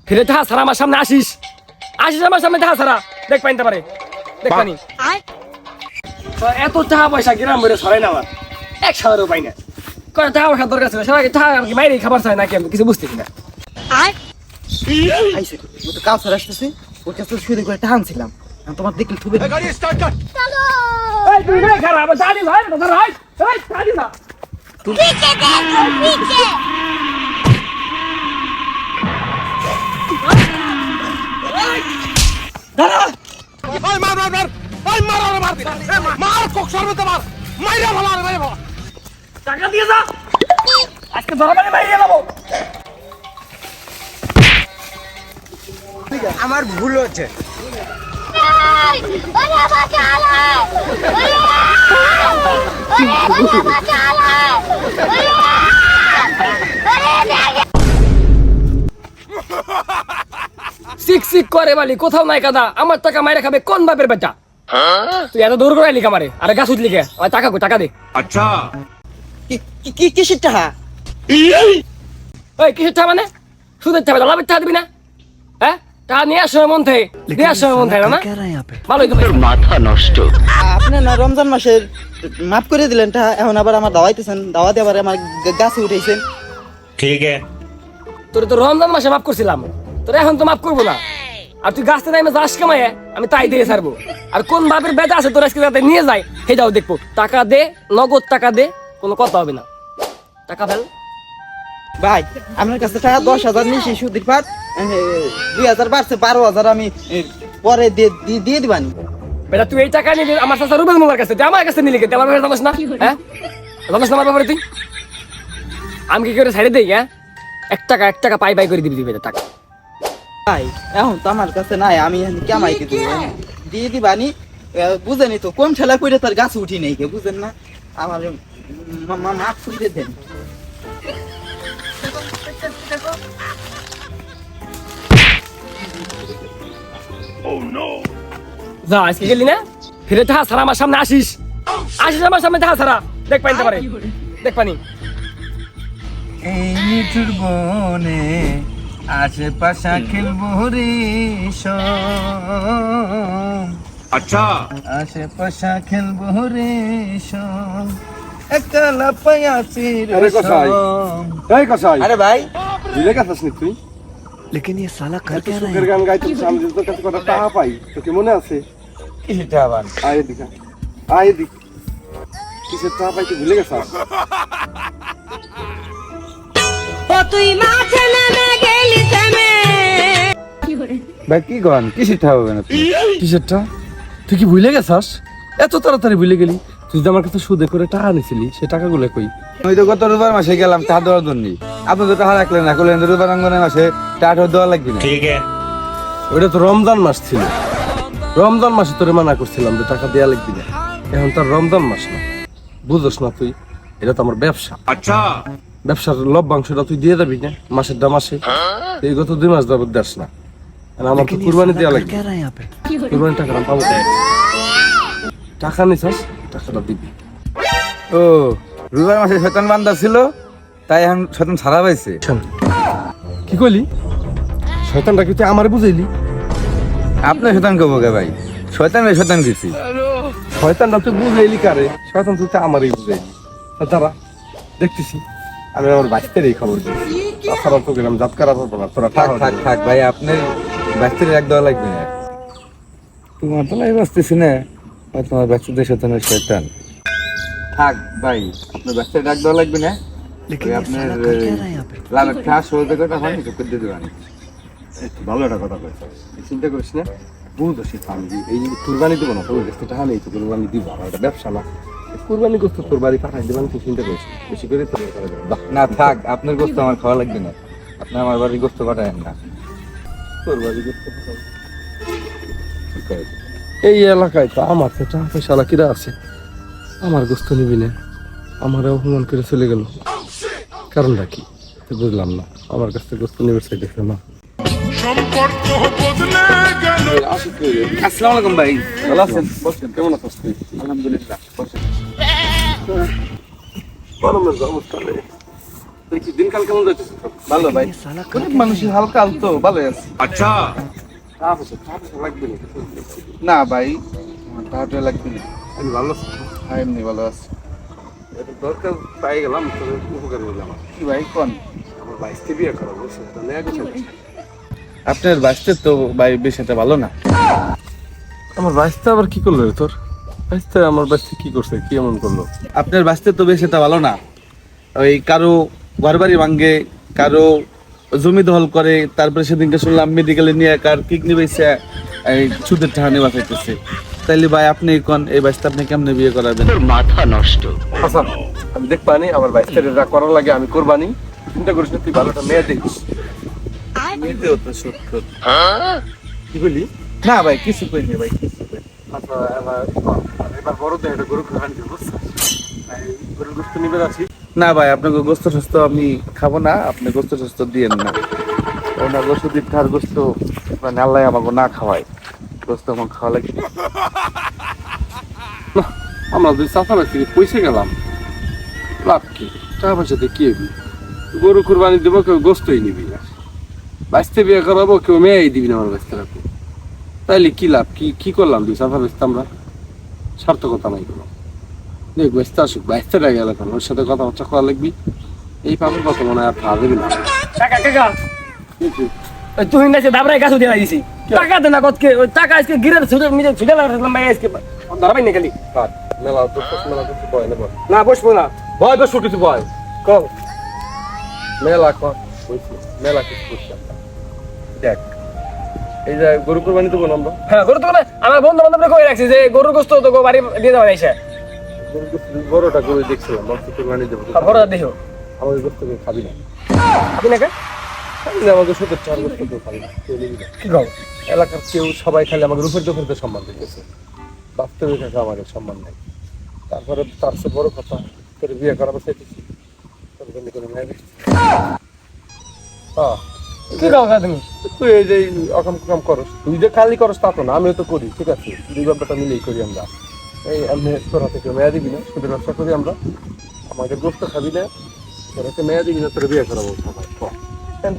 ফিরে টাকা ছাড়া আমার সামনে আসিস আমার সামনে টাকা ছাড়া দেখ পাইতে পারে দেখ পানি এত টাকা পয়সা গ্রাম ভরে ছড়াই না আমার 1,000 পাই না কয় টাকা পয়সা দরকার ছিল সবাই টাকা কি মাইরে খাবার চাই নাকি আমি কিছু বুঝতেছি না আইসে ও তো কাউ ছাড়া আসতেছে ওর কাছে শুয়ে করে টানছিলাম তোমার দেখলে থুবে এই তুই রে খারাপ দাদি ভাই ধর ভাই এই দাদি না पीछे देखो पीछे দাদা ওই মার মার মার ওই মার আর মার মার কক সরবে মার মাইরা ভালো আর মাইরা ভালো টাকা দিয়ে যা আজকে ধরা মানে মাইরে যাবো আমার ভুল হচ্ছে ओए बचा ले ओए बचा ले সিক সিক করে বালি কোথাও নাই কাদা আমার টাকা মাইরা খাবে কোন বাপের বেটা তুই এত দূর করে আইলি কামারে আরে গাছ উঠলি কে ওই টাকা কো টাকা দে কি কিসের টাকা ওই কিসের টাকা মানে সুদের টাকা লাভের টাকা দিবি না হ্যাঁ টাকা নিয়ে আসো মন থেকে নিয়ে আসো মন থেকে না ভালোই তো মাথা নষ্ট। আপনি না রমজান মাসের মাফ করে দিলেন টা এখন আবার আমার দাওয়াইতেছেন দাওয়াতে আবার আমার গাছে উঠেছেন ঠিক আছে তোর তো রমজান মাসে মাফ করছিলাম তোর এখন তো মাফ করবো না আর তুই গাছতে নামে যাস কামায় আমি তাই দিয়ে ছাড়বো আর কোন বাপের বেটা আছে তোর আজকে যাতে নিয়ে যায় সেটাও দেখবো টাকা দে নগদ টাকা দে কোনো কথা হবে না টাকা ফেল ভাই আপনার কাছে টাকা 10,000 নিয়েছি সুদির পার 2,000 বাড়ছে 12,000 আমি পরে দিয়ে দিবানি বেটা তুই এই টাকা নিবি আমার চাচা রুবেল মোল্লার কাছে তুই আমার কাছে নিলি কে তুই আমার ব্যাপারে জানিস না হ্যাঁ জানিস না আমার ব্যাপারে তুই আমি কি করে ছাড়ে দেই হ্যাঁ 1 টাকা পাই করে দিবি টাকা ভাই এখন তো আমার কাছে নাই আমি কেমাই দিয়ে দিবানি বুঝেনি তো কোন ঠেলা করে তার গাছ উঠি নেই কে বুঝেন না আমার মাফ করে দেন যা আজকে গেলি না ফিরে টাকা ছাড়া আমার সামনে আসিস আমার সামনে টাকা ছাড়া দেখ পাইতে পারে দেখ পানি এই নিঠুর বনে আশেপাশে খেলবো রে আচ্ছা আশেপাশে খেলবো রে একলা পায়াছি আরে কসাই এই কসাই আরে ভাই দিলে কাছাস নি তুই लेकिन ये साला कर क्या रहा সুখের গান গাইতে আমি তোর কাছে কত টাকা পাই তোকে মনে আছে है আবার আয় দিকা আয় দিক কিসের টাকা পাই তুই ভুলে গেছিস ओ তুই মাঠে নেমে গেলি থেমে ভাই কি গান কি শিখতে হবে না কিসেরটা তুই কি ভুলে গেছাস এত তাড়াতাড়ি ভুলে গেলি তুই যে আমার কাছে সুদে করে টাকা নিছিলি সে টাকাগুলো কই আমি তো গত রোববার মাসে গেলাম টাকা দেওয়ার জন্য আপনি তো টাকা রাখলেন না করলেন রোববার অঙ্গনের মাসে টাকা দেওয়া লাগবে না ঠিক আছে ওটা তো রমজান মাস ছিল রমজান মাসে তোরে মানা করছিলাম যে টাকা দেয়া লাগবি না এখন তার রমজান মাস না বুঝোস না তুই এটা তো আমার ব্যবসা আচ্ছা ব্যবসার লভ্যাংশটা তুই দিয়ে যাবি না মাসের দাম আসে এই গত 2 মাস যাবত দেস না আর আমার তো কুরবানি দেয়া লাগবে কুরবানি টাকা আমি পাবো কোথায়? টাকা নিছাস টাকাটা দিবি ও রোববার মাসে শয়তান বান্দা ছিল তাই এখন শয়তান ছাড়া পাইছে কি কইলি শয়তানটা কি তুই আমারে বুঝাইলি আপনি শয়তান কব গে ভাই শয়তান দিছি শয়তানটা তুই বুঝাইলি কারে শয়তান তুই তো আমারই বুঝাইলি দাঁড়া দেখতেছি আমি আমার বাচ্চারই খবর দিচ্ছি তাছাড়া তো গেলাম জাত করা পারবো না তোরা থাক ভাই আপনার বাচ্চাদের এক দেওয়া লাগবে না তোমার তো নাই বাঁচতেছি না আর তোমার বাচ্চাদের শয়তানের শয়তান থাক ভাই আপনার বাচ্চাদের ডাক দেওয়া লাগবে না ওই আপনার লাভের খাস সহজে কথা হয়নি তো করে দিতে পারি ভালো একটা কথা কইছিস চিন্তা করিস না বুঝ সে আমি এই কুরবানি দেবো না তোর কাছে টাকা নেই তো কুরবানি দিব আমার এটা ব্যবসা না কুরবানি করতে তোর বাড়ি পাঠাই দেবেন তুই চিন্তা করিস বেশি করে তোর করে দেবো না থাক আপনার গোস্ত আমার খাওয়া লাগবে না আপনি আমার বাড়ির গোস্ত পাঠায়েন না তোর বাড়ি করতে পাঠাই এই এলাকায় তো আমার তো টাকা পয়সা কিরা আছে আমার গোস্ত নিবি না আমার অপমান করে চলে গেল কারণটা কি তো বুঝলাম না আমার কাছ থেকে গোস্ত নিবে চাইতেছে না আসসালামু আলাইকুম ভাই ভালো আছেন বসেন কেমন আছিস তুই আলহামদুলিল্লাহ বসেন গরমের অবস্থা নেই তুই কি দিনকাল কেমন যাইতেছে? ভালো ভাই, গরিব মানুষের হালকা তো ভালো আছে। अच्छा টাকা লাগবে না। না ভাই, আমার টাকাটা লাগবে না, আমি ভালো আছি। হ্যাঁ এমনি ভালো আছে। এটা দরকার পাই গেলাম, তোর উপকার হইলো আমার। কি ভাই কোন? আমার বাইশতে বিয়ে করা বলছে, এটা নেয়া গেছে। আপনার বাঁচতে তো ভাই বেশ একটা ভালো না। আমার বাইশতে আবার কি করলো রে তোর? বাইশতে আমার বাইশতে কি করছে, কি এমন করলো? আপনার বাঁচতে তো বেশ একটা ভালো না। ওই কারো ঘরবাড়ি ভাঙ্গে, কারো জমি দখল করে, তারপরে সেদিনকে শুনলাম মেডিকেলে নিয়ে কার কিডনি বেঁচে এই সুদের টাকা নিয়ে বাঁচাইতেছে। তাইলে ভাই আপনি কোন এই বাঁচতে আপনি কেমনে বিয়ে করাবেন? माथा नष्ट হাসান, আমি দেখবানি আমার বাইশতে যা করার লাগে আমি করবানি। চিন্তা করিস না, তুই ভালোটা মেয়ে দেখিস। মেয়েতেও তো সত্য। কি বলি? না ভাই কিছু কইনি ভাই, কিছু কইনি। আচ্ছা, এবার বড় দেয় এটা গরু খাওয়ানি দেবো, বুঝছিস? গরুর গোস্ত নিবে আছি। না ভাই, আপনাকে গোস্ত সুস্থ আমি খাবো না, আপনি গোস্ত সুস্থ দিয়েন না। ওনা গোস্ত দিতে আর গোস্ত মানে আল্লাহ আমাকে না খাওয়ায়, গোস্ত আমার খাওয়া লাগে। আমরা দুই চাষা থেকে পয়সা গেলাম, লাভ কি? টাকা পয়সাতে কি হবি? গরু কুরবানি দেবো, কেউ গোস্তই নিবি না। বাঁচতে বিয়ে করাবো, কেউ মেয়েই দিবি না আমার বাঁচতে রাখবো। তাইলে কি লাভ? কি করলাম? দুই চাষা বেচতে আমরা সার্থকতা নাই কোনো। দেখ বেচতে আসুক, বাঁচতে গেল এখন ওর সাথে কথাবার্তা করা লাগবি। এই পাবেন কত মনে হয় আর খাওয়া দেবি না। কাকা কাকা ওই তুই না দাবরাই গাছ উঠে দিছি টাকা দে না কতকে ওই টাকা আজকে গিরে ছুটে লাগালাম ভাই আজকে ধরাবাই না খালি মেলা মেলা কিছু বয় না, না বসবো না ভয় বসো কিছু ভয় কম মেলা কর মেলা কিছু করছি আমরা। দেখ এই যে গরু কোরবানি দেবো না আমরা, হ্যাঁ গরু তো আমার বন্ধু বান্ধবরা কই রাখছি যে গরুর গোস্ত তো বাড়ি দিয়ে দেওয়া যাইছে বড়টা গরু দেখছিলাম, মাংস কোরবানি দেবো। বড় দেহ আমাদের গোস্ত কেউ খাবি না, আপনি না খাবি না আমাদের সত্যি চার গোস্ত কেউ খাবি না, কেউ নিবি না। কি কও এলাকার কেউ সবাই খালি আমাদের উপর দুপুরতে সম্মান দিতেছে, বাস্তবে কাছে আমাদের সম্মান নেই। তারপরে তার চেয়ে বড় কথা, তোর বিয়ে করাবো চাইতেছি, তোর জন্য করে মেয়ে দেখছি। হ্যাঁ কি কও তুমি তুই এই যে অকাম কুকাম করস, তুই যে খালি করস তা তো না, আমিও তো করি, ঠিক আছে? দুই ব্যাপারটা মিলেই করি আমরা। এই আমি তোর হাতে কেউ মেয়া দিবি না, শুধু ব্যবসা করি আমরা। আমাদের গোস্ত খাবি না, তোর হাতে মেয়া দিবি না, তোর বিয়ে করাবো সবাই।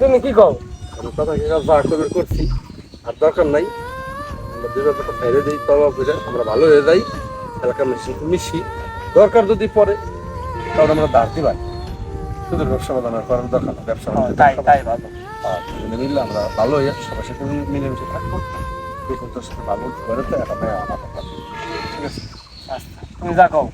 তুমি কি কও আমি কথা যা কবে করছি, আর দরকার নাই। আমরা দুই ব্যাপারটা ফেলে দিই, তবা করে আমরা ভালো হয়ে যাই, এলাকার মিশি। দরকার যদি পরে তাহলে আমরা দাঁড় দিবাই, শুধু ব্যবসা বাঁধানোর করার দরকার না, ব্যবসা তাই ভালো আর দুজনে মিললে আমরা ভালো হয়ে সবার সাথে মিলেমিশে থাকবো। তোর সাথে ভালো করে তো একটা মেয়ে আমার, ঠিক আছে? তুমি যা কও